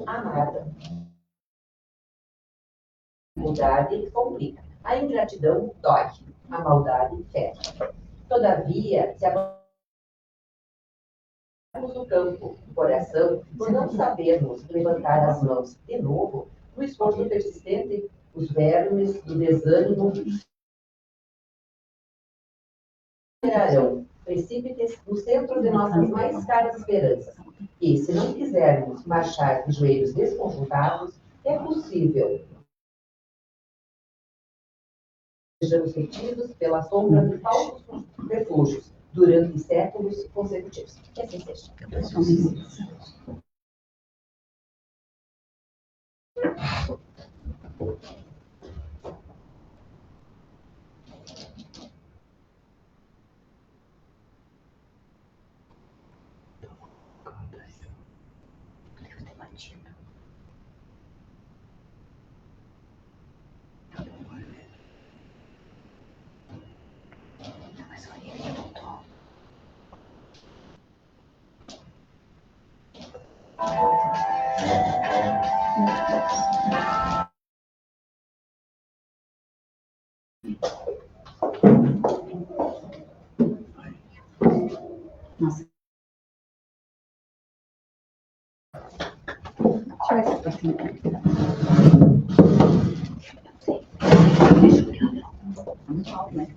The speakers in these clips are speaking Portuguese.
amarga. A humildade complica. A ingratidão dói. A maldade fere. Todavia, se abandonarmos no campo do coração, por não sabermos levantar as mãos de novo, no esforço persistente, os vermes do desânimo gerarão precípites no centro de nossas mais caras esperanças. E, se não quisermos marchar de joelhos desconjuntados, é possível sejamos retidos pela sombra de falsos refúgios durante séculos consecutivos. Que assim seja. Nossa. Deixa eu ver se tá assim. Muito alto, né?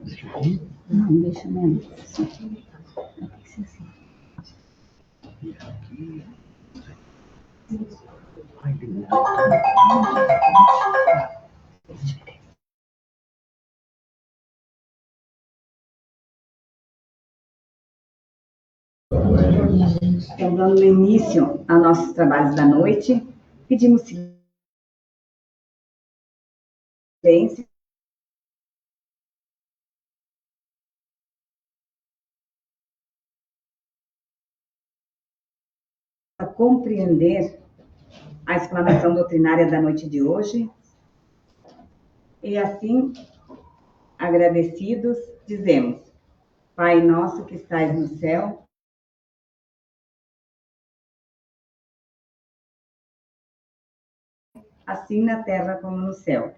Deixa assim. Não, deixa menos. Vai ter que ser assim. Então, dando início a nossos trabalhos da noite, pedimos silêncio. Para compreender a explanação doutrinária da noite de hoje, e assim, agradecidos, dizemos: Pai nosso que estais no céu, assim na terra como no céu.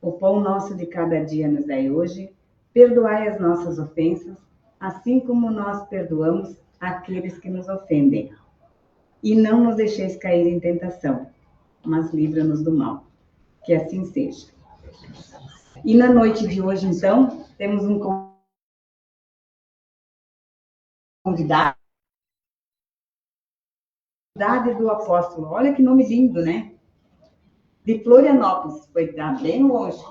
O pão nosso de cada dia nos dai hoje, perdoai as nossas ofensas, assim como nós perdoamos àqueles que nos ofendem. E não nos deixeis cair em tentação, mas livra-nos do mal. Que assim seja. E na noite de hoje, então, temos um convidado do apóstolo. Olha que nome lindo, né? De Florianópolis, foi bem longe.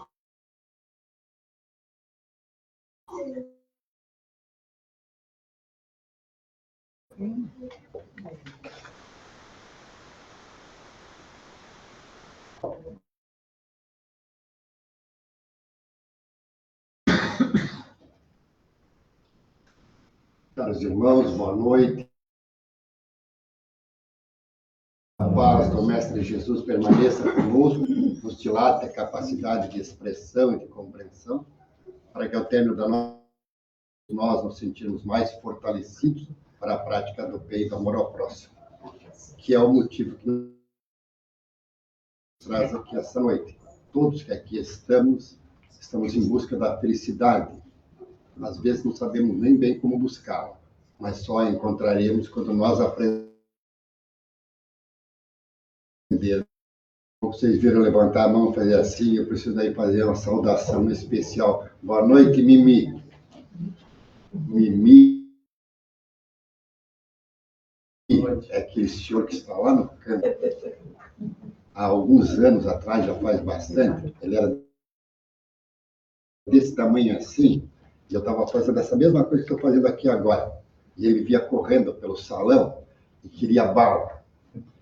Caros irmãos, boa noite. A paz do Mestre Jesus permaneça conosco, nos dilate a capacidade de expressão e de compreensão, para que ao término da noite nós nos sentirmos mais fortalecidos para a prática do bem e do amor ao próximo, que é o motivo que nos traz aqui essa noite. Todos que aqui estamos em busca da felicidade. Às vezes não sabemos nem bem como buscá-la, mas só a encontraremos quando nós aprendemos. Vocês viram levantar a mão, fazer assim, eu preciso daí fazer uma saudação especial. Boa noite, Mimi. Mimi é aquele senhor que está lá no canto. Há alguns anos atrás, já faz bastante, ele era desse tamanho assim, e eu estava fazendo essa mesma coisa que estou fazendo aqui agora. E ele via correndo pelo salão e queria bala.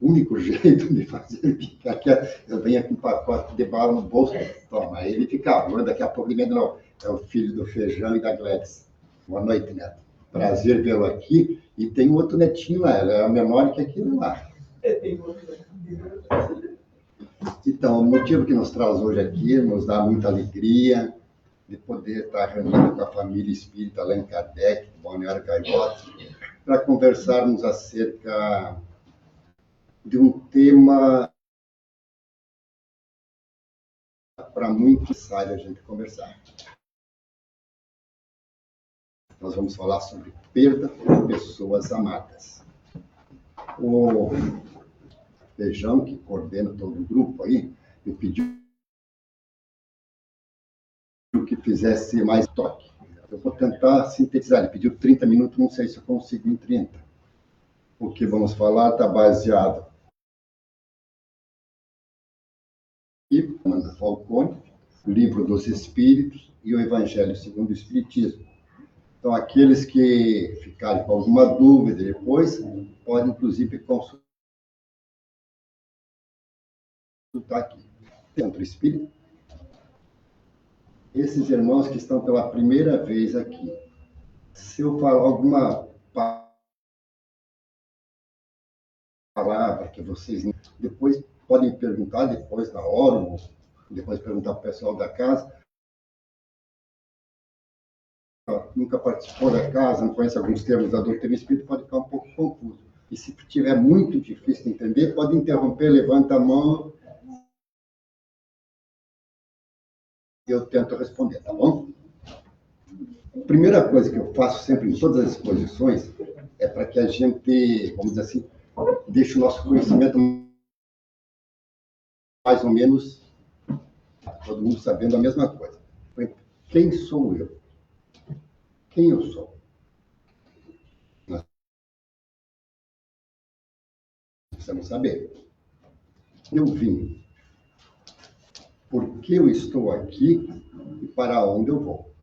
O único jeito de fazer ele ficar aqui, eu venho com um pacote de bala no bolso, toma. Aí ele ficava, daqui a pouco ele me não, é o filho do Feijão e da Gladys. Boa noite, Neto. Prazer vê-lo aqui. E tem outro netinho lá, ela é menor que aquele lá. Então, o motivo que nos traz hoje aqui, nos dá muita alegria de poder estar reunido com a família espírita Allan Kardec, do Balneário Gaivota, para conversarmos acerca de um tema para muito necessário a gente conversar. Nós vamos falar sobre perda de pessoas amadas. O Feijão, que coordena todo o grupo aí, me pediu que fizesse mais toque. Eu vou tentar sintetizar. Ele pediu 30 minutos, não sei se eu consigo em 30. O que vamos falar está baseado em Amanda Falcone, Livro dos Espíritos e o Evangelho segundo o Espiritismo. Então, aqueles que ficarem com alguma dúvida depois, podem, inclusive, consultar aqui. Centro Espírita. Esses irmãos que estão pela primeira vez aqui, se eu falar alguma palavra que vocês depois podem perguntar, depois na hora, ou depois perguntar para o pessoal da casa. Nunca participou da casa, não conhece alguns termos da doutrina espírita, pode ficar um pouco confuso. E se tiver muito difícil de entender, pode interromper, levanta a mão e eu tento responder, tá bom? A primeira coisa que eu faço sempre em todas as exposições é para que a gente, vamos dizer assim, deixe o nosso conhecimento mais ou menos, todo mundo sabendo a mesma coisa. Quem sou eu? Quem eu sou? Nós precisamos saber. Eu vim. Por que eu estou aqui e para onde eu vou?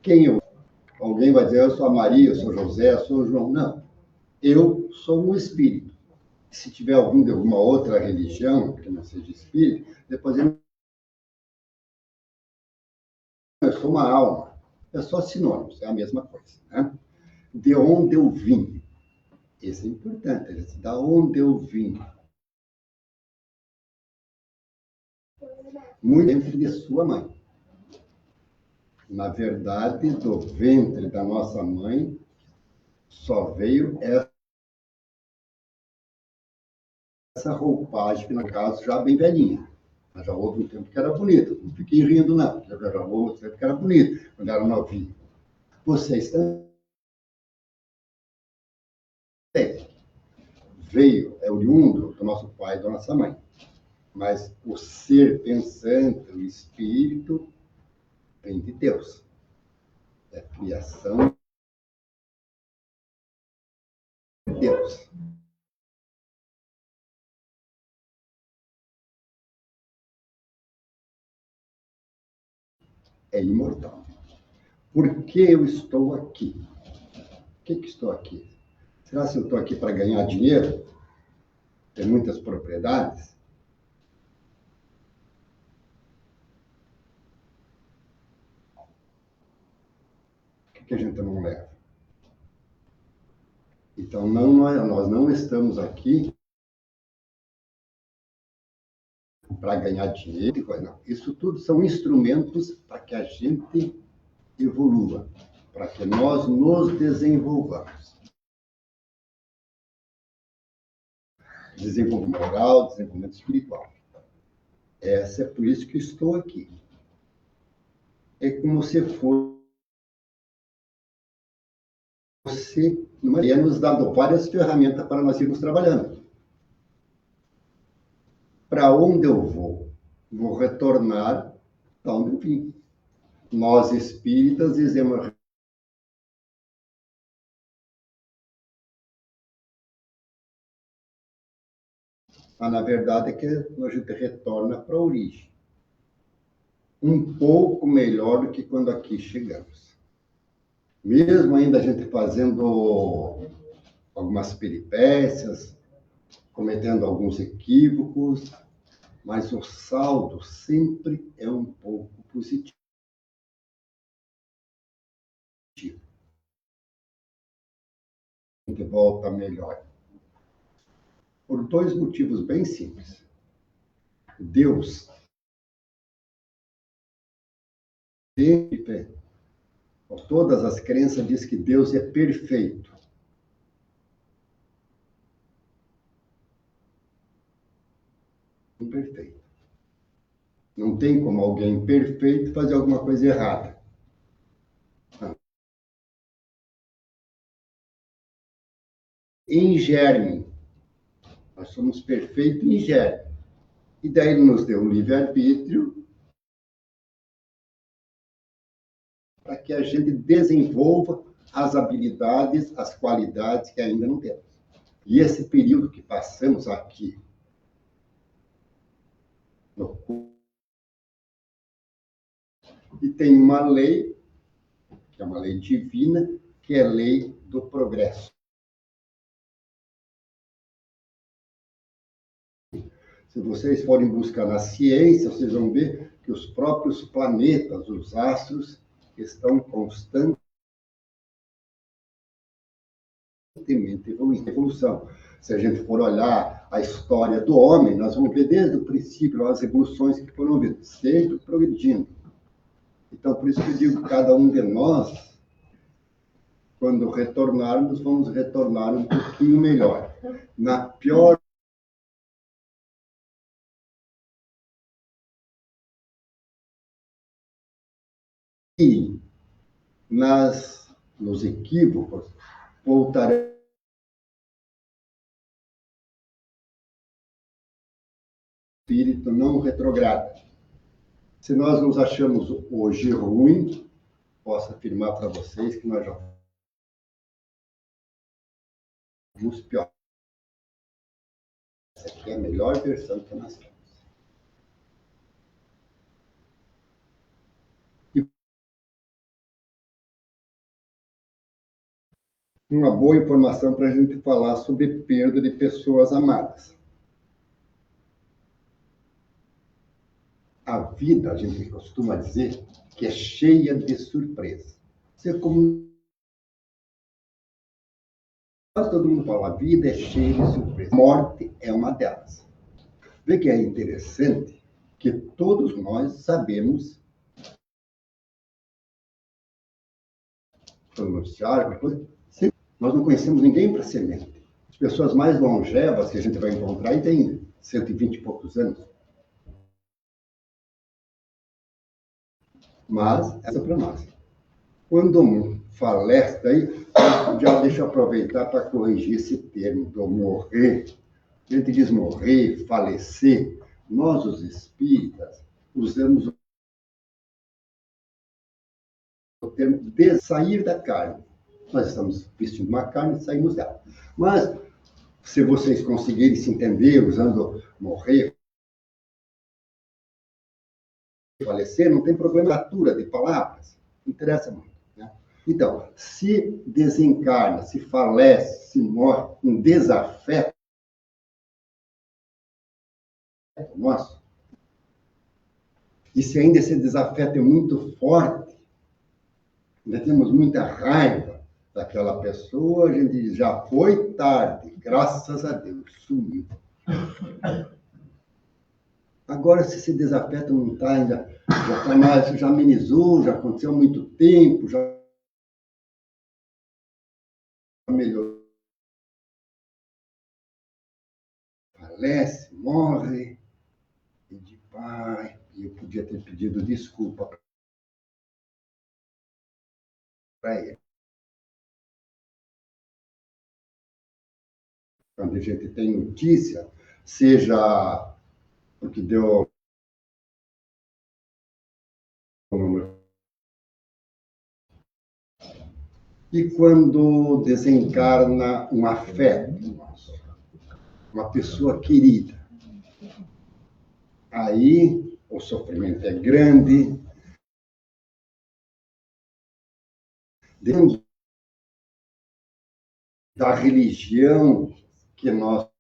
Quem eu sou? Alguém vai dizer, eu sou a Maria, eu sou José, eu sou o João. Não. Eu sou um espírito. Se tiver algum de alguma outra religião, que não seja espírito, depois eu sou uma alma. É só sinônimos, é a mesma coisa. Né? De onde eu vim? Isso é importante. Da onde eu vim? Muito dentro de sua mãe. Na verdade, do ventre da nossa mãe, só veio essa roupagem, que no caso já bem velhinha. Mas já houve um tempo que era bonito. Não fiquei rindo, não. Já houve um tempo que era bonito, quando era novinho. Vocês também. Veio, é oriundo do nosso pai e da nossa mãe. Mas o ser pensante, o espírito, vem de Deus. É a criação de Deus. É imortal. Por que eu estou aqui? Por que estou aqui? Será que eu estou aqui para ganhar dinheiro? Ter muitas propriedades? Por que a gente não leva? Então, nós não estamos aqui para ganhar dinheiro, não. Isso tudo são instrumentos para que a gente evolua, para que nós nos desenvolvamos. Desenvolvimento moral, desenvolvimento espiritual. Essa é por isso que estou aqui. É como se fosse Maria nos dando várias ferramentas para nós irmos trabalhando. Para onde eu vou? Vou retornar para onde eu vim. Nós espíritas dizemos mas na verdade é que a gente retorna para a origem. Um pouco melhor do que quando aqui chegamos. Mesmo ainda a gente fazendo algumas peripécias, cometendo alguns equívocos, mas o saldo sempre é um pouco positivo. gente volta melhor. Por dois motivos bem simples. Deus, todas as crenças diz que Deus é perfeito. Perfeito. Não tem como alguém perfeito fazer alguma coisa errada. Em germe. Nós somos perfeitos em germe. E daí ele nos deu um livre-arbítrio para que a gente desenvolva as habilidades, as qualidades que ainda não temos. E esse período que passamos aqui, e tem uma lei, que é uma lei divina, que é a lei do progresso. Se vocês forem buscar na ciência, vocês vão ver que os próprios planetas, os astros, estão constantemente evoluindo. Evolução. Se a gente for olhar a história do homem, nós vamos ver desde o princípio as evoluções que foram sempre progredindo. Então, por isso que eu digo que cada um de nós, quando retornarmos, vamos retornar um pouquinho melhor. Na pior e nos equívocos, voltaremos espírito não retrograda. Se nós nos achamos hoje ruim, posso afirmar para vocês que nós já fomos pior. Essa aqui é a melhor versão que nós temos. E uma boa informação para a gente falar sobre perda de pessoas amadas. A vida, a gente costuma dizer, que é cheia de surpresas. Você como todo mundo fala, a vida é cheia de surpresas. A morte é uma delas. Vê que é interessante que todos nós sabemos, no noticiário, nós não conhecemos ninguém para semente. As pessoas mais longevas que a gente vai encontrar, e tem 120 e poucos anos. Mas, essa é para nós. Quando um falece, daí, já deixa eu aproveitar para corrigir esse termo do morrer. A gente diz morrer, falecer. Nós, os espíritas, usamos o termo de sair da carne. Nós estamos vestindo uma carne e saímos dela. Mas, se vocês conseguirem se entender usando morrer, falecer, não tem problema de palavras. Não interessa muito. Né? Então, se desencarna, se falece, se morre, um desafeto nosso, e se ainda esse desafeto é muito forte, ainda temos muita raiva daquela pessoa, a gente diz, já foi tarde, graças a Deus, sumiu. Agora, se esse desafeto não está ainda, já está mais, já amenizou, já aconteceu há muito tempo, já melhorou, falece, morre, e de pai, eu podia ter pedido desculpa para ele. Quando a gente tem notícia, seja porque deu e quando desencarna um afeto, uma pessoa querida, aí o sofrimento é grande, dentro da religião que nós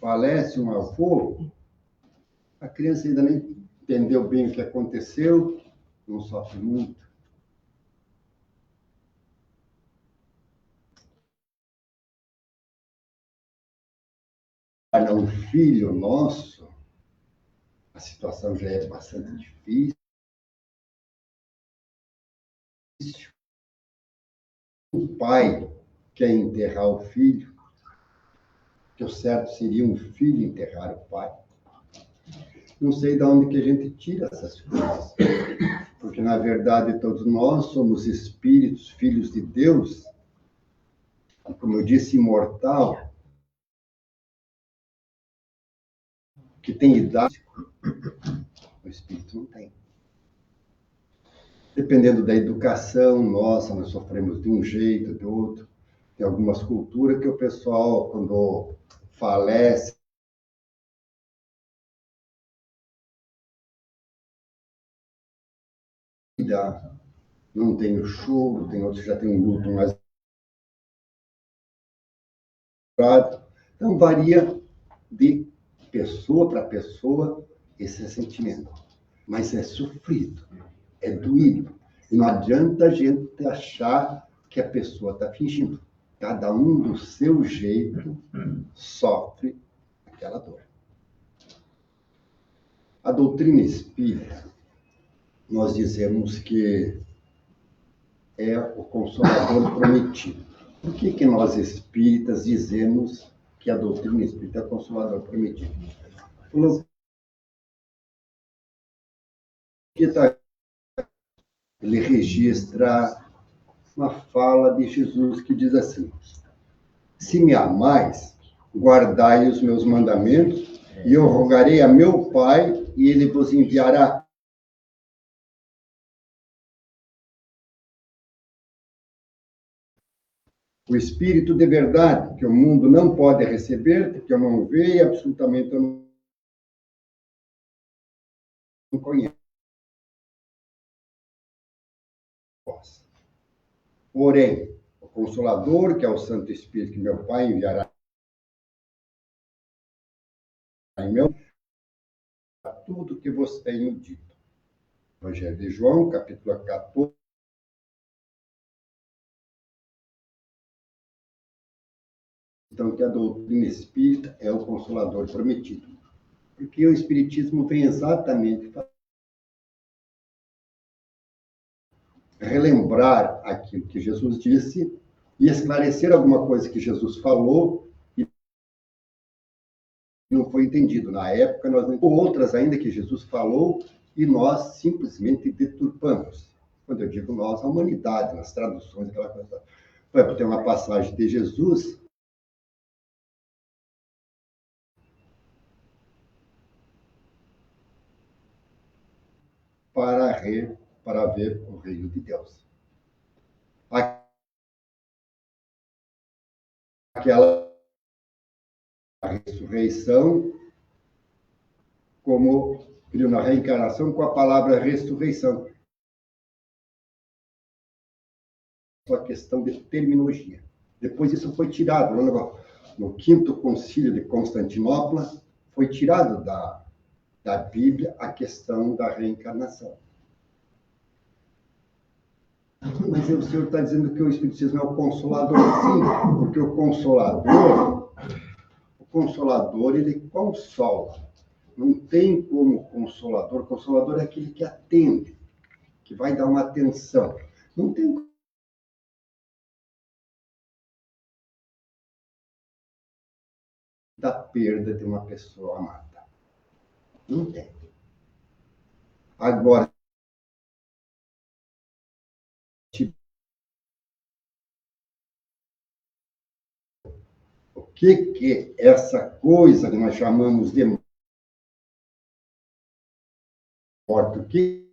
falece um avô, a criança ainda nem entendeu bem o que aconteceu, não sofre muito. Para um filho nosso, a situação já é bastante difícil. O pai quer enterrar o filho, que o certo seria um filho enterrar o pai. Não sei de onde que a gente tira essas coisas, porque na verdade todos nós somos espíritos, filhos de Deus, e como eu disse, imortal, que tem idade, o espírito não tem. Dependendo da educação nossa, nós sofremos de um jeito, de outro. Tem algumas culturas que o pessoal, quando falece, não tem o choro, tem outros que já tem um luto mais grave. Então, varia de pessoa para pessoa esse sentimento. Mas é sofrido, é doído. E não adianta a gente achar que a pessoa está fingindo. Cada um do seu jeito sofre aquela dor. A doutrina espírita, nós dizemos que é o Consolador prometido. Por que nós espíritas dizemos que a doutrina espírita é o Consolador prometido? Ele registra uma fala de Jesus que diz assim: se me amais, guardai os meus mandamentos, e eu rogarei a meu Pai, e ele vos enviará o Espírito de verdade, que o mundo não pode receber, porque eu não vejo e absolutamente eu não conheço. Porém, o Consolador, que é o Santo Espírito que meu Pai enviará em meu, tudo que vos tenho dito. Evangelho de João, capítulo 14. Então, que a doutrina espírita é o Consolador prometido. Porque o Espiritismo vem exatamente para relembrar aquilo que Jesus disse e esclarecer alguma coisa que Jesus falou e não foi entendido. Na época, nós não... outras ainda que Jesus falou e nós simplesmente deturpamos. Quando eu digo nós, a humanidade, nas traduções, aquela coisa. Por exemplo, tem uma passagem de Jesus para ver o reino de Deus. Aquela ressurreição, como criou na reencarnação com a palavra ressurreição. Uma questão de terminologia. Depois isso foi tirado. No quinto concílio de Constantinopla, foi tirado da Bíblia a questão da reencarnação. Mas o senhor está dizendo que o Espiritismo é o Consolador? Sim, porque o Consolador, ele consola. Não tem como Consolador. Consolador é aquele que atende, que vai dar uma atenção. Não tem da perda de uma pessoa amada. Não tem. Agora, o que essa coisa que nós chamamos de morte, o que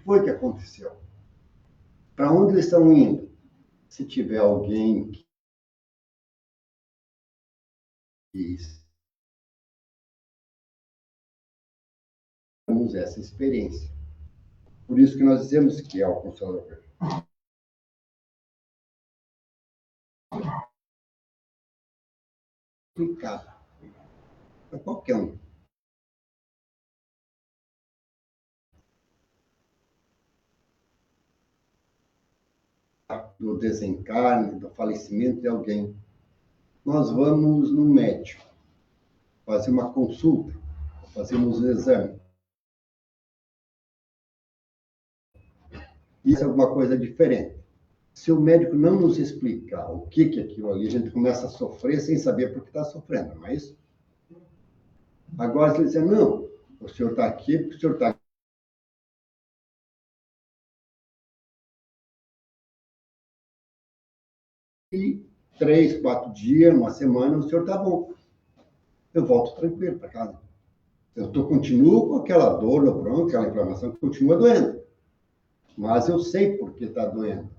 foi que aconteceu? Para onde eles estão indo? Se tiver alguém que temos essa experiência. Por isso que nós dizemos que é o Consolador. explicado para qualquer um. Do desencarne, do falecimento de alguém. Nós vamos no médico, fazer uma consulta, fazemos um exame. Isso é alguma coisa diferente. Se o médico não nos explicar o que é aquilo ali, a gente começa a sofrer sem saber por que está sofrendo, não é isso? Agora, se ele dizer, não, o senhor está aqui porque o senhor está aqui 3, 4 dias, uma semana, o senhor está bom. Eu volto tranquilo para casa. Continuo com aquela dor no bronco, aquela inflamação que continua doendo. Mas eu sei por que está doendo.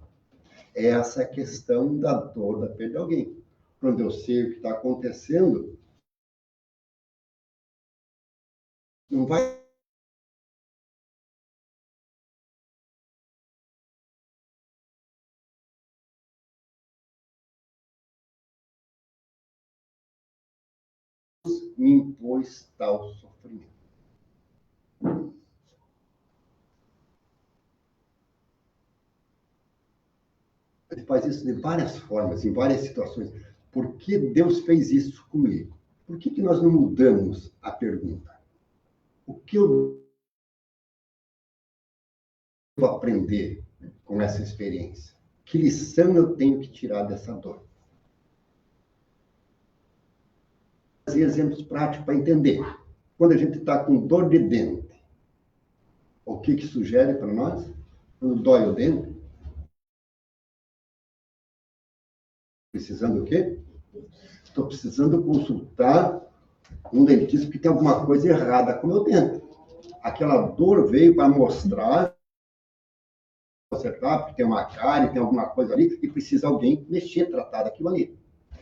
Essa é a questão da dor da perda de alguém. Quando eu sei o que está acontecendo, não vai me impôs tal sofrimento. Ele faz isso de várias formas, em várias situações. Por que Deus fez isso comigo? Por que nós não mudamos a pergunta? O que eu vou aprender com essa experiência? Que lição eu tenho que tirar dessa dor? Fazer exemplos práticos para entender. Quando a gente está com dor de dente, o que sugere para nós? Quando dói o dente, precisando do quê? Estou precisando consultar um dentista porque tem alguma coisa errada com o meu dente. Aquela dor veio para mostrar, acertar, porque tem uma cárie, tem alguma coisa ali, e precisa alguém mexer, tratar daquilo ali.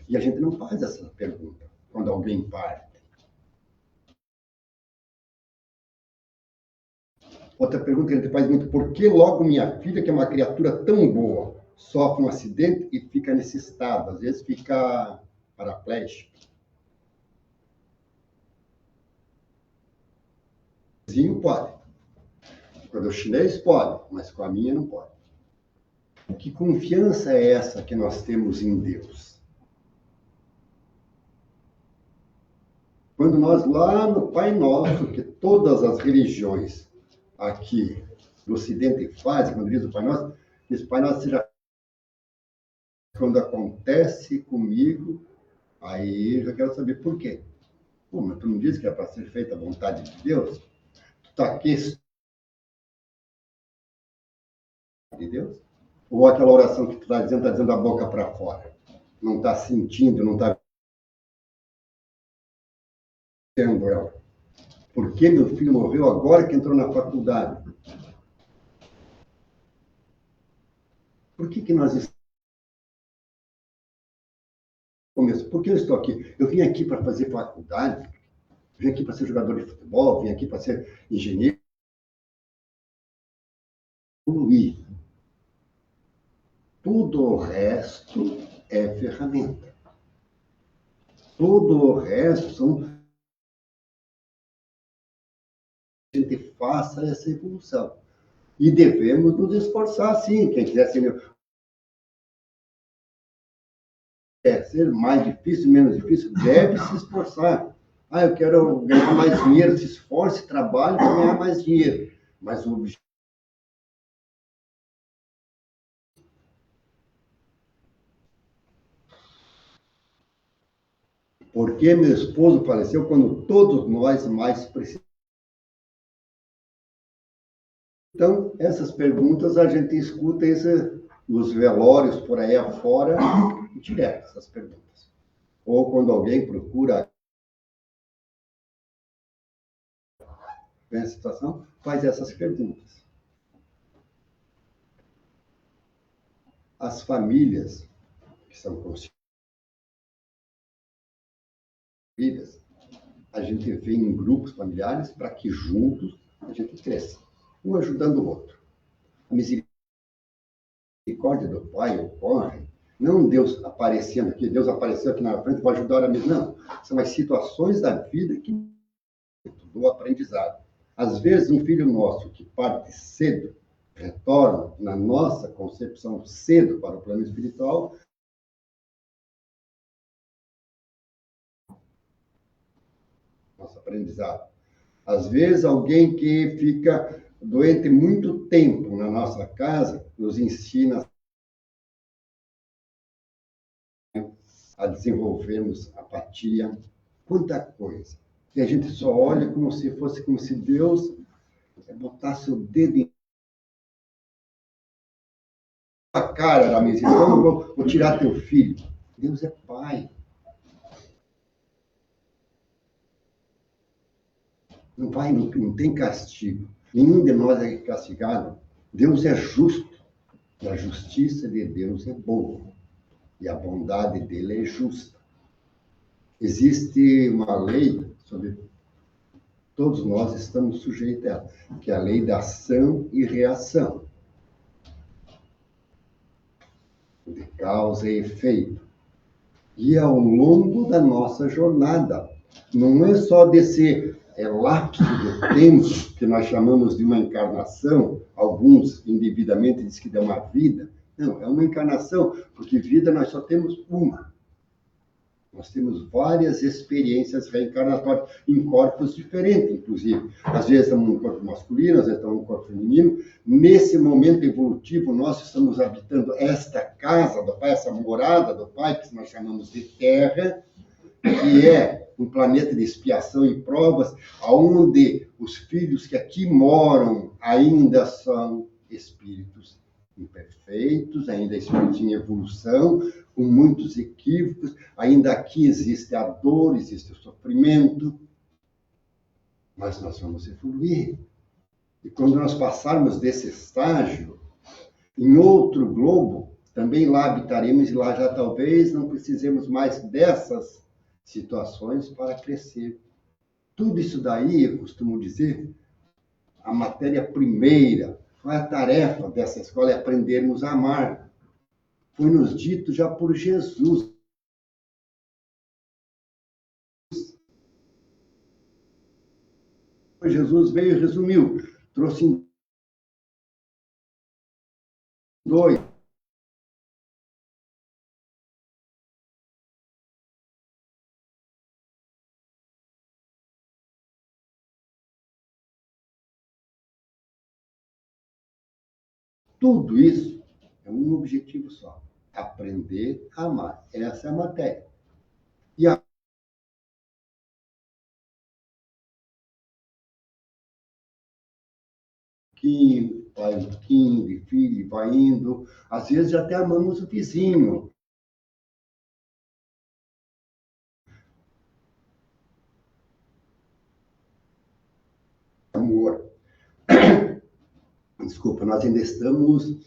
E a gente não faz essa pergunta quando alguém parte. Outra pergunta que a gente faz muito, por que logo minha filha, que é uma criatura tão boa, sofre um acidente e fica nesse estado? Às vezes fica paraplégico. O vizinho pode. Quando o chinês pode, mas com a minha não pode. Que confiança é essa que nós temos em Deus? Quando nós lá no Pai Nosso, que todas as religiões aqui do Ocidente fazem, quando diz o Pai Nosso, diz Pai Nosso seja... Quando acontece comigo, aí eu já quero saber por quê. Pô, mas tu não disse que é para ser feita a vontade de Deus? Tu está aqui de Deus? Ou aquela oração que tu está dizendo da boca para fora? Não está sentindo, não está vendo ela. Por que meu filho morreu agora que entrou na faculdade? Por que nós estamos... Começo. Por que eu estou aqui? Eu vim aqui para fazer faculdade, vim aqui para ser jogador de futebol, vim aqui para ser engenheiro. Evoluir. Tudo o resto é ferramenta. Tudo o resto são... A gente faça essa evolução. E devemos nos esforçar, sim. Quem quiser ser mais difícil, menos difícil, deve se esforçar. Ah, eu quero ganhar mais dinheiro, se esforce, trabalhe para ganhar mais dinheiro. Mas o objetivo... Por que meu esposo faleceu quando todos nós mais precisamos? Então, essas perguntas a gente escuta nos velórios por aí afora, direto, essas perguntas. Ou quando alguém procura a situação, faz essas perguntas. As famílias que são constituídas, a gente vem em grupos familiares para que juntos a gente cresça, um ajudando o outro. A misericórdia do Pai ocorre Não Deus aparecendo aqui, Deus apareceu aqui na frente para ajudar a mim. Não, são as situações da vida que do aprendizado. Às vezes, um filho nosso que parte cedo, retorna, na nossa concepção, cedo para o plano espiritual, nosso aprendizado. Às vezes, alguém que fica doente muito tempo na nossa casa, nos ensina a desenvolvermos apatia, quanta coisa. E a gente só olha como se fosse, como se Deus botasse o dedo em a cara da mesa. Então, vou tirar teu filho. Deus é pai. Não tem castigo. Nenhum de nós é castigado. Deus é justo. E a justiça de Deus é boa. E a bondade dele é justa. Existe uma lei sobre todos nós estamos sujeitos a ela, que é a lei da ação e reação, de causa e efeito. E ao longo da nossa jornada, não é só desse lapso de tempo que nós chamamos de uma encarnação, alguns indevidamente dizem que é uma vida. Não, é uma encarnação, porque vida nós só temos uma. Nós temos várias experiências reencarnatórias em corpos diferentes, inclusive. Às vezes estamos num corpo masculino, às vezes estamos num corpo feminino. Nesse momento evolutivo, nós estamos habitando esta casa do Pai, essa morada do Pai, que nós chamamos de Terra, que é um planeta de expiação e provas, onde os filhos que aqui moram ainda são espíritos imperfeitos, ainda espíritos em evolução, com muitos equívocos, ainda aqui existe a dor, existe o sofrimento, mas nós vamos evoluir. E quando nós passarmos desse estágio, em outro globo, também lá habitaremos e lá já talvez não precisemos mais dessas situações para crescer. Tudo isso daí, eu costumo dizer, a matéria primeira, foi a tarefa dessa escola, é aprendermos a amar. Foi nos dito já por Jesus. Jesus veio e resumiu, trouxe em dois. Tudo isso é um objetivo só, aprender a amar. Essa é a matéria. E a pai um pouquinho de filho, vai indo. Às vezes até amamos o vizinho. Amor. Desculpa, nós ainda estamos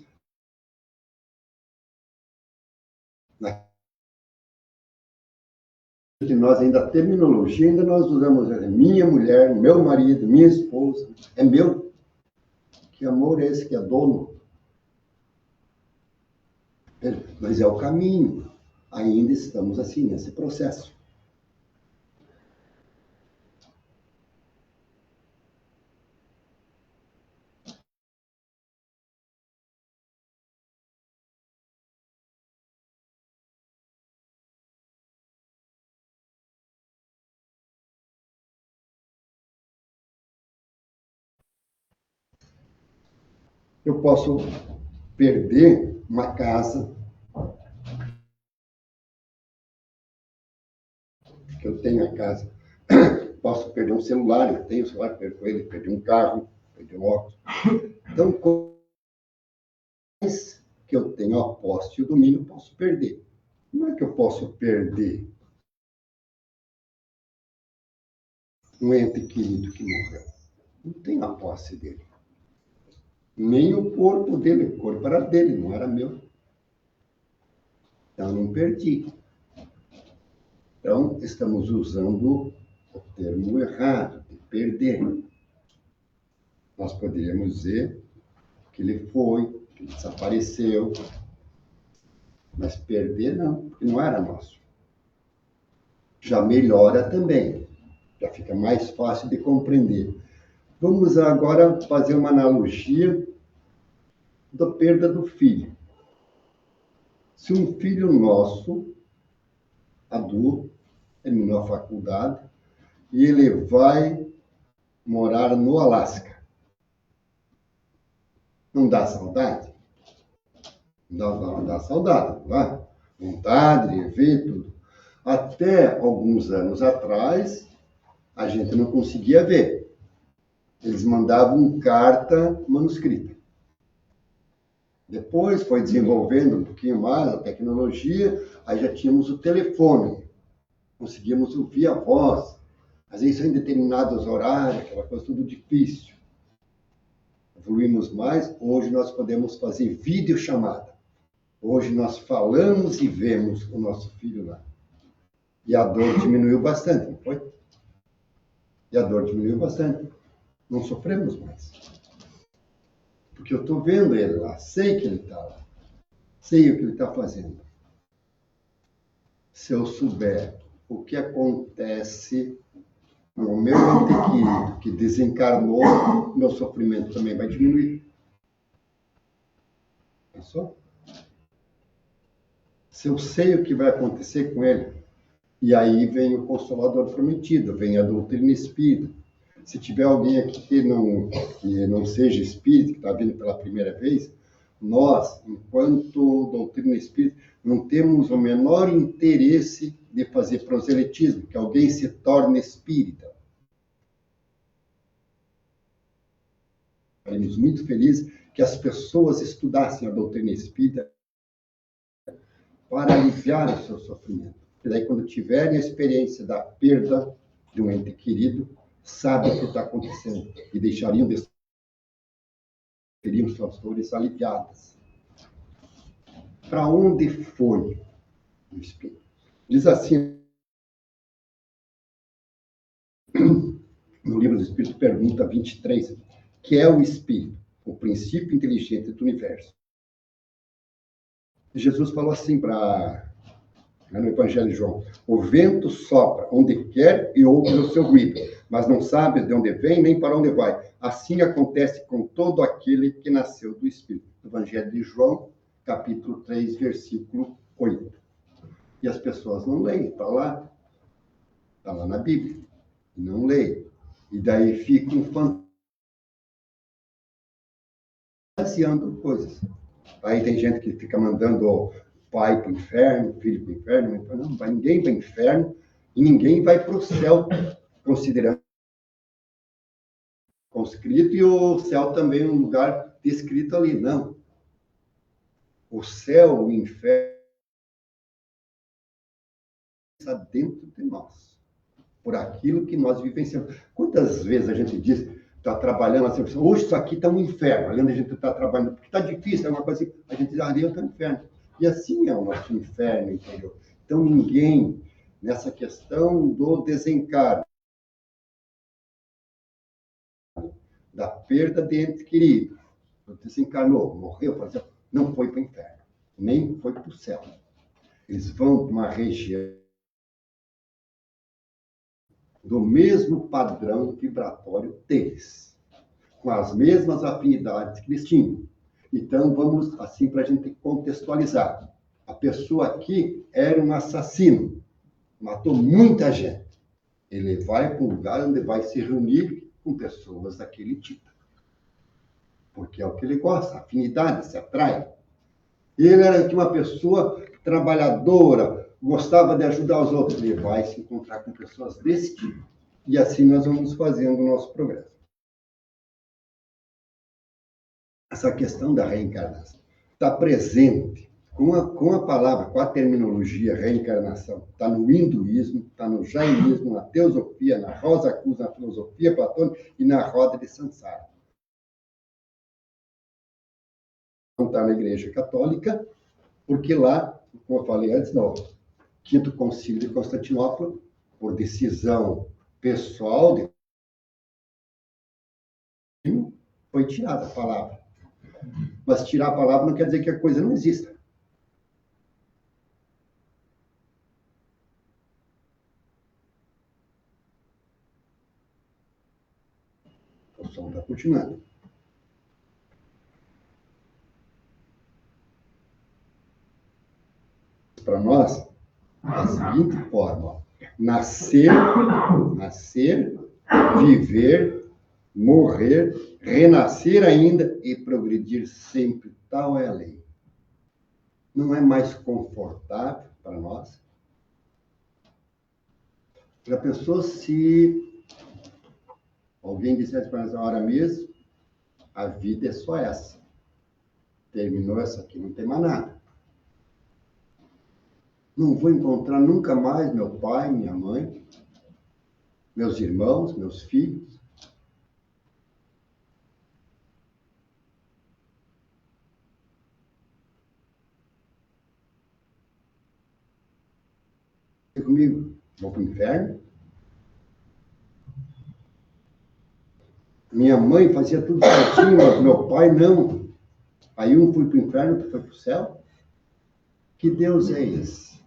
de nós ainda a terminologia, ainda nós usamos minha mulher, meu marido, minha esposa, é meu. Que amor é esse que é dono? Mas é o caminho. Ainda estamos assim, nesse processo. Eu posso perder uma casa que eu tenho a casa. Posso perder um celular, eu tenho o celular, perco ele, perdi um carro, perdi um óculos. Então, coisas que eu tenho a posse e o domínio, eu posso perder. Como é que eu posso perder um ente querido que morreu? Não tenho a posse dele. Nem o corpo dele, o corpo era dele, não era meu. Então, não perdi. Então, estamos usando o termo errado, de perder. Nós poderíamos dizer que ele foi, que ele desapareceu. Mas perder não, porque não era nosso. Já melhora também, já fica mais fácil de compreender. Vamos agora fazer uma analogia da perda do filho. Se um filho nosso, adulto, terminou a faculdade, e ele vai morar no Alasca, não dá saudade? Não dá saudade, não dá? Vontade de ver tudo. Até alguns anos atrás, a gente não conseguia ver. Eles mandavam carta manuscrita. Depois foi desenvolvendo um pouquinho mais a tecnologia, aí já tínhamos o telefone. Conseguíamos ouvir a voz. Às vezes em determinados horários, aquela coisa tudo difícil. Evoluímos mais, hoje nós podemos fazer videochamada. Hoje nós falamos e vemos o nosso filho lá. E a dor diminuiu bastante, não foi? E a dor diminuiu bastante. Não sofremos mais. Porque eu estou vendo ele lá, sei que ele está lá. Sei o que ele está fazendo. Se eu souber o que acontece no meu ente querido que desencarnou, meu sofrimento também vai diminuir. Pensou? Se eu sei o que vai acontecer com ele, e aí vem o Consolador Prometido, vem a doutrina espírita. Se tiver alguém aqui que não seja espírita, que está vindo pela primeira vez, nós, enquanto doutrina espírita, não temos o menor interesse de fazer proselitismo, que alguém se torne espírita. Ficaríamos muito felizes que as pessoas estudassem a doutrina espírita para aliviar o seu sofrimento. E daí, quando tiverem a experiência da perda de um ente querido, sabem o que está acontecendo e deixariam de teriam suas dores aliviadas. Para onde foi o espírito? Diz assim, no livro do Espírito, pergunta 23, que é o espírito, o princípio inteligente do universo. E Jesus falou assim no Evangelho de João: o vento sopra onde quer e ouve o seu ruído, mas não sabes de onde vem nem para onde vai. Assim acontece com todo aquele que nasceu do Espírito. Evangelho de João, capítulo 3, versículo 8. E as pessoas não leem, está lá na Bíblia, e não leem. E daí ficam fantasiando coisas. Aí tem gente que fica mandando o pai para o inferno, filho para o inferno, não vai ninguém para o inferno e ninguém vai para o céu, considerando conscrito, e o céu também é um lugar descrito ali. Não. O céu, o inferno, está dentro de nós, por aquilo que nós vivenciamos. Quantas vezes a gente diz, está trabalhando assim, hoje isso aqui está um inferno, além de a gente estar trabalhando, porque está difícil, é uma coisa assim, a gente diz, ali está um inferno. E assim é o nosso inferno interior. Então, ninguém, nessa questão do desencarne, da perda de ente querido, desencarnou, morreu, por exemplo, não foi para o inferno, nem foi para o céu. Eles vão para uma região do mesmo padrão vibratório deles, com as mesmas afinidades que eles tinham. Então, vamos assim para a gente contextualizar. A pessoa aqui era um assassino, matou muita gente. Ele vai para um lugar onde vai se reunir com pessoas daquele tipo. Porque é o que ele gosta, afinidade, se atrai. Ele era uma pessoa trabalhadora, gostava de ajudar os outros. Ele vai se encontrar com pessoas desse tipo. E assim nós vamos fazendo o nosso progresso. Essa questão da reencarnação está presente com a palavra, com a terminologia reencarnação. Está no hinduísmo, está no jainismo, na teosofia, na Rosa Cruz, na filosofia platônica e na roda de Sansara. Não está na Igreja Católica, porque lá, como eu falei antes, no Quinto Concílio de Constantinopla, por decisão pessoal, foi tirada a palavra. Mas tirar a palavra não quer dizer que a coisa não exista. Continuando. Para nós, da seguinte forma: nascer, viver, morrer, renascer ainda e progredir sempre. Tal é a lei. Não é mais confortável para nós? Já pensou se alguém dissesse para nós, hora mesmo, a vida é só essa. Terminou essa aqui, não tem mais nada. Não vou encontrar nunca mais meu pai, minha mãe, meus irmãos, meus filhos. Comigo, vou para o inferno. Minha mãe fazia tudo certinho, mas meu pai não. Aí um foi para o inferno, outro foi para o céu. Que Deus é esse?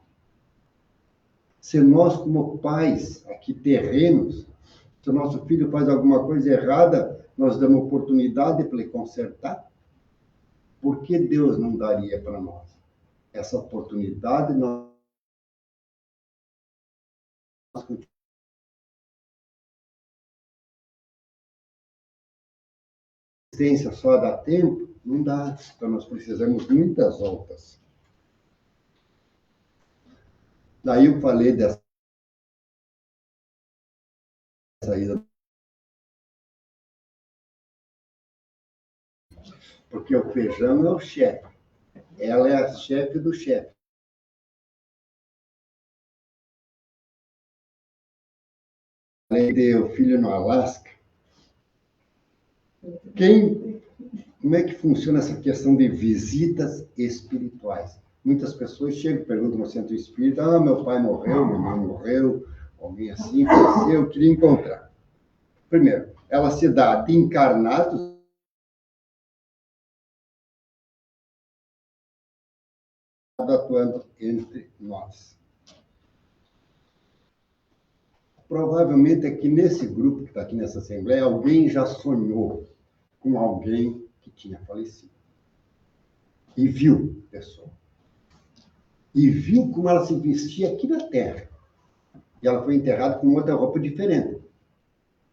Se nós, como pais aqui terrenos, se o nosso filho faz alguma coisa errada, nós damos oportunidade para ele consertar. Por que Deus não daria para nós essa oportunidade? Nós existência só dá tempo? Não dá. Então nós precisamos de muitas voltas. Daí eu falei dessa saída. Porque o feijão é o chefe. Ela é a chefe do chefe. Além de o filho no Alasca, como é que funciona essa questão de visitas espirituais? Muitas pessoas chegam e perguntam no centro espírita, meu pai morreu, minha mãe morreu, alguém assim faleceu, eu queria encontrar. Primeiro, ela se dá de encarnados atuando entre nós. Provavelmente aqui nesse grupo que está aqui nessa assembleia, alguém já sonhou com alguém que tinha falecido. E viu a pessoa. E viu como ela se vestia aqui na Terra. E ela foi enterrada com outra roupa diferente.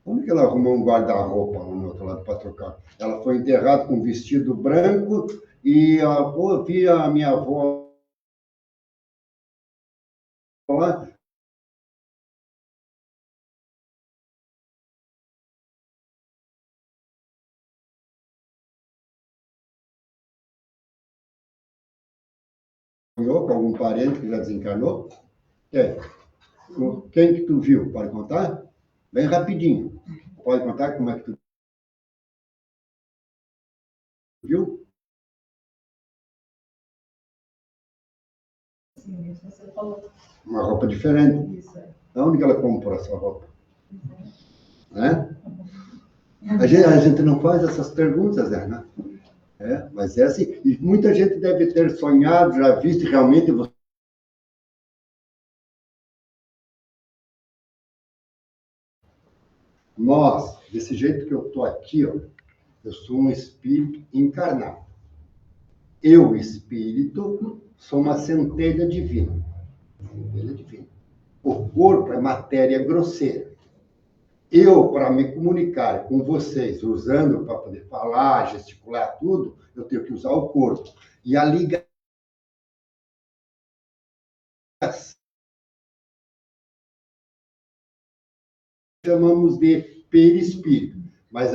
Como que ela arrumou um guarda-roupa lá no outro lado para trocar? Ela foi enterrada com um vestido branco e eu vi a minha avó lá. Com algum parente que já desencarnou? Quem que tu viu? Pode contar? Bem rapidinho. Pode contar como é que tu viu? Sim, isso você falou. Uma roupa diferente. Isso é. Onde que ela comprou essa roupa? Né? A gente não faz essas perguntas, né? Mas é assim. E muita gente deve ter sonhado, já visto realmente. Nós, desse jeito que eu estou aqui, ó, eu sou um espírito encarnado. Eu, espírito, sou uma centelha divina. Centelha divina. O corpo é matéria grosseira. Eu, para me comunicar com vocês, usando para poder falar, gesticular tudo, eu tenho que usar o corpo. E a ligação chamamos de perispírito. Mas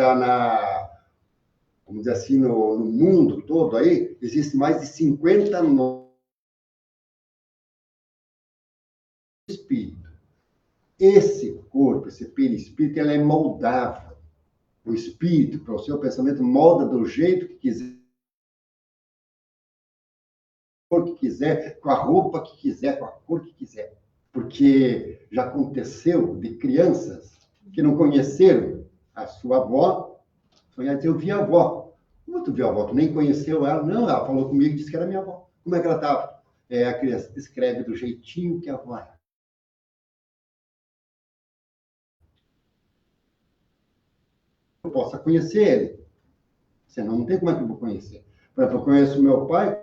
vamos dizer assim, no mundo todo aí, existe mais de 50 espírito. Esse corpo, esse perispírito, ele é moldável. O espírito, para o seu pensamento, molda do jeito que quiser, com a roupa que quiser, com a cor que quiser. Porque já aconteceu de crianças que não conheceram a sua avó, sonharam, eu vi a avó. Como tu viu a avó? Tu nem conheceu ela? Não, ela falou comigo e disse que era minha avó. Como é que ela estava? A criança descreve do jeitinho que a avó é. eu possa conhecer ele. Senão não tem como é que eu vou conhecer. Por exemplo, eu conheço meu pai.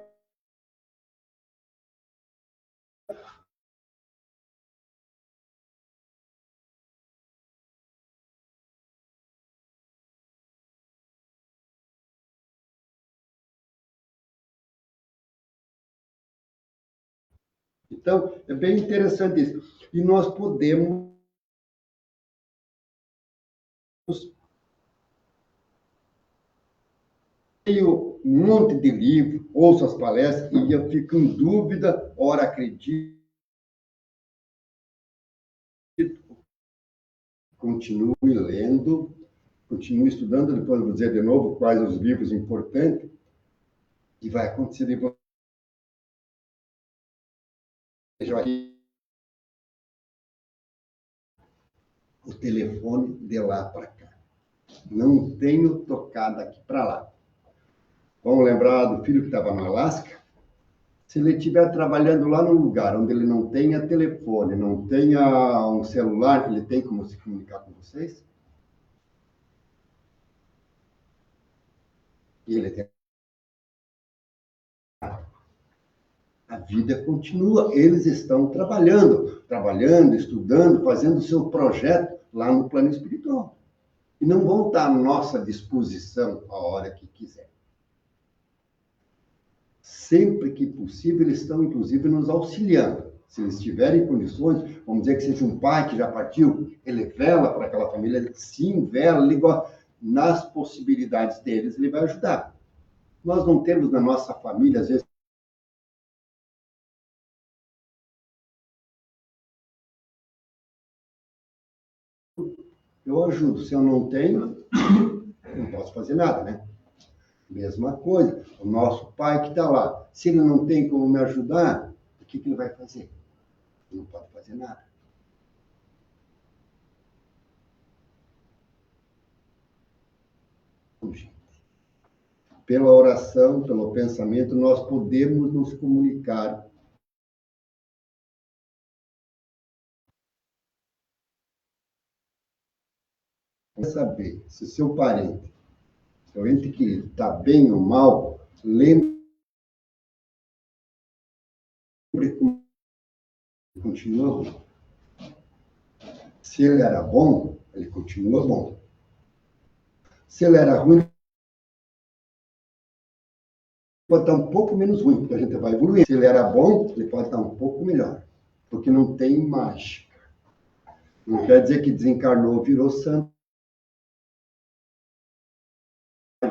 Então, é bem interessante isso. E nós podemos. Tenho um monte de livro, ouço as palestras e eu fico em dúvida, ora acredito, continue lendo, continue estudando, depois eu vou dizer de novo quais os livros importantes, e vai acontecer de você. O telefone de lá para cá. Não tenho tocado aqui para lá. Vamos lembrar do filho que estava no Alasca? Se ele estiver trabalhando lá num lugar onde ele não tenha telefone, não tenha um celular, ele tem como se comunicar com vocês? E ele tem. A vida continua, eles estão trabalhando, estudando, fazendo o seu projeto lá no plano espiritual. E não vão estar à nossa disposição a hora que quiser. Sempre que possível, eles estão, inclusive, nos auxiliando. Se eles tiverem condições, vamos dizer que seja um pai que já partiu, ele vela para aquela família, sim, vela, ele nas possibilidades deles, ele vai ajudar. Nós não temos na nossa família, às vezes, eu ajudo. Se eu não tenho, não posso fazer nada, né? Mesma coisa. O nosso pai que está lá, se ele não tem como me ajudar, o que ele vai fazer? Ele não pode fazer nada. Pela oração, pelo pensamento, nós podemos nos comunicar. Saber se seu parente, seu ente querido, está bem ou mal, lembre que continua bom. Se ele era bom, ele continua bom. Se ele era ruim, pode estar um pouco menos ruim, porque a gente vai evoluir. Se ele era bom, ele pode estar um pouco melhor, porque não tem mágica. Não quer dizer que desencarnou, virou santo,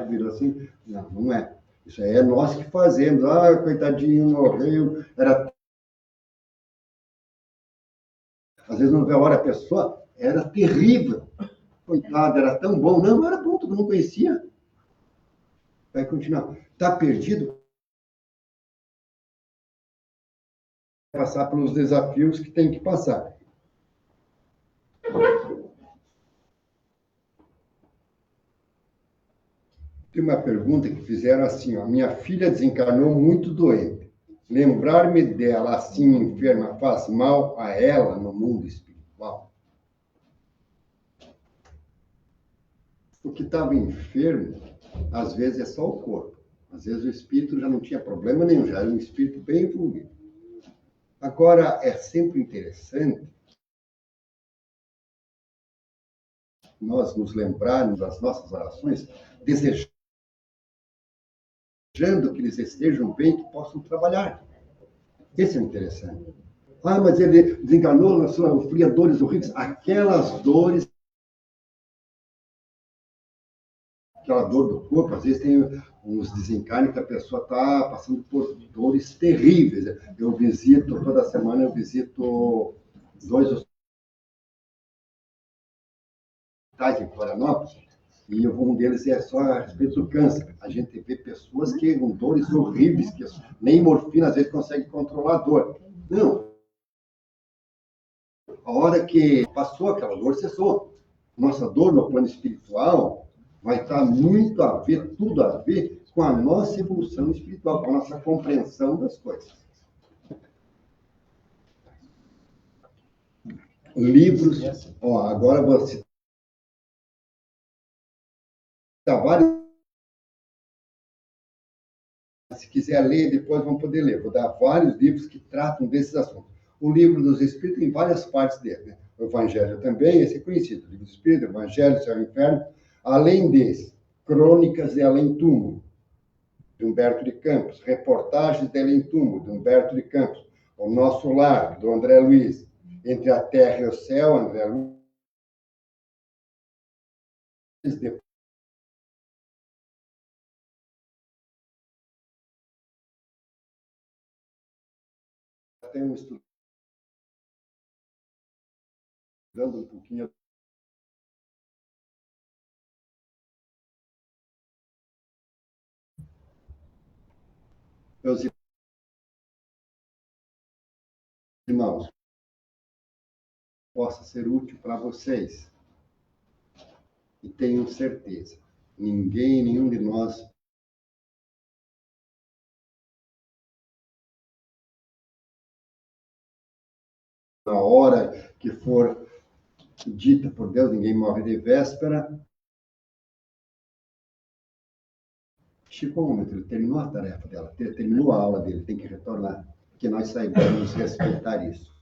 virou assim. Não, não é. Isso aí é nós que fazemos. Ah, coitadinho, morreu. Às vezes, no velório, a pessoa era terrível. Coitado, era tão bom. Não, não era bom, todo mundo conhecia. Vai continuar. Está perdido? Passar pelos desafios que tem que passar. Tem uma pergunta que fizeram assim, ó, minha filha desencarnou muito doente. Lembrar-me dela assim enferma faz mal a ela no mundo espiritual? O que estava enfermo, às vezes é só o corpo. Às vezes o espírito já não tinha problema nenhum, já era um espírito bem evoluído. Agora, é sempre interessante nós nos lembrarmos das nossas orações, desejando que eles estejam bem, que possam trabalhar. Esse é interessante. Ah, mas ele desenganou, sofria dores horríveis. Aquelas dores, aquela dor do corpo, às vezes tem uns desencarnes que a pessoa está passando por dores terríveis. Eu visito, toda semana eu visito 2 hospitais em Florianópolis, e um deles é só a respeito do câncer. A gente vê pessoas que com dores horríveis, que nem morfina às vezes consegue controlar a dor. Não. A hora que passou aquela dor, cessou. Nossa dor no plano espiritual vai estar muito a ver, tudo a ver com a nossa evolução espiritual, com a nossa compreensão das coisas. Livros, ó, agora vou citar vários. Se quiser ler, depois vão poder ler. Vou dar vários livros que tratam desses assuntos. O Livro dos Espíritos tem várias partes dele, né? O Evangelho também, esse é conhecido. O Livro dos Espíritos, Evangelho, Céu e Inferno. Além desse, Crônicas de Além-Túmulo, de Humberto de Campos. Reportagens de Além-Túmulo, de Humberto de Campos. O Nosso Lar, do André Luiz. Entre a Terra e o Céu, André Luiz. Tem um estudo dando um pouquinho meus irmãos, possa ser útil para vocês. E tenho certeza, nenhum de nós na hora que for dita por Deus, ninguém morre de véspera. Chegou o momento, ele terminou a tarefa dela, terminou a aula dele, tem que retornar, que nós saibamos respeitar isso.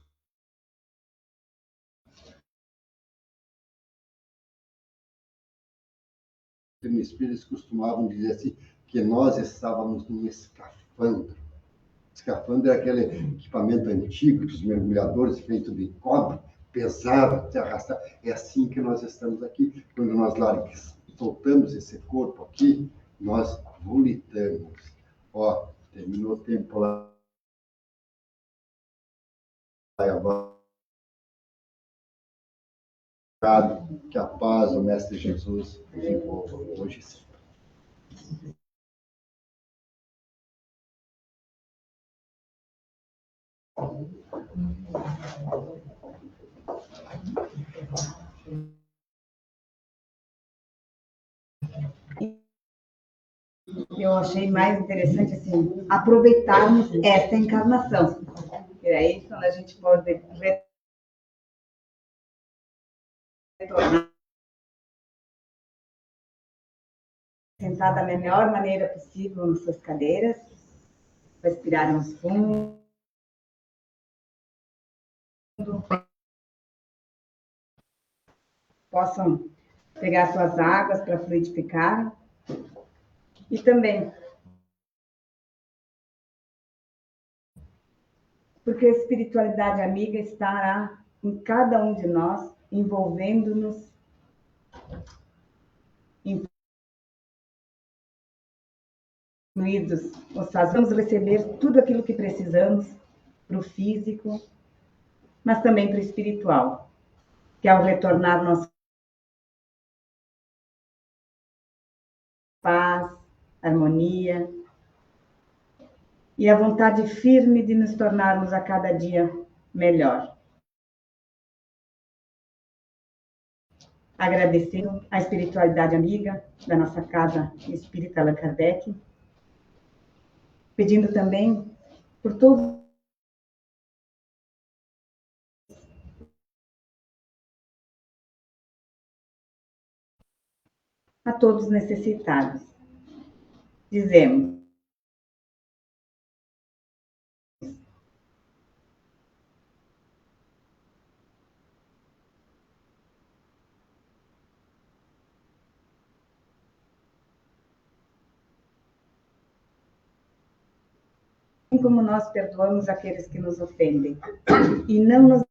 Os espíritos costumavam dizer assim, que nós estávamos num escafandro. Escafandro é aquele equipamento antigo dos mergulhadores feito de cobre, pesado, se arrastar. É assim que nós estamos aqui. Quando nós soltamos esse corpo aqui, nós volitamos. Ó, terminou o tempo lá. Que a paz do Mestre Jesus nos envolva hoje e sempre. Eu achei mais interessante, assim, aproveitarmos esta encarnação. E aí, quando a gente pode retornar, sentar da melhor maneira possível nas suas cadeiras, respirarmos fundo, possam pegar suas águas para fluidificar. E também, porque a espiritualidade amiga estará em cada um de nós, envolvendo-nos, incluídos, nós vamos receber tudo aquilo que precisamos para o físico, mas também para o espiritual, que ao retornar nossa paz, harmonia e a vontade firme de nos tornarmos a cada dia melhor. Agradecendo a espiritualidade amiga da nossa casa espírita Allan Kardec, pedindo também por todos a todos necessitados. Dizemos: como nós perdoamos aqueles que nos ofendem, e não nos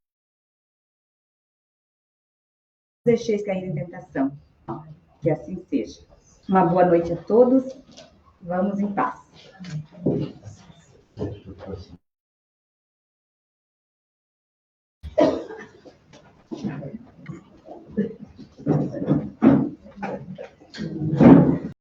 deixeis cair em tentação. Que assim seja. Uma boa noite a todos. Vamos em paz.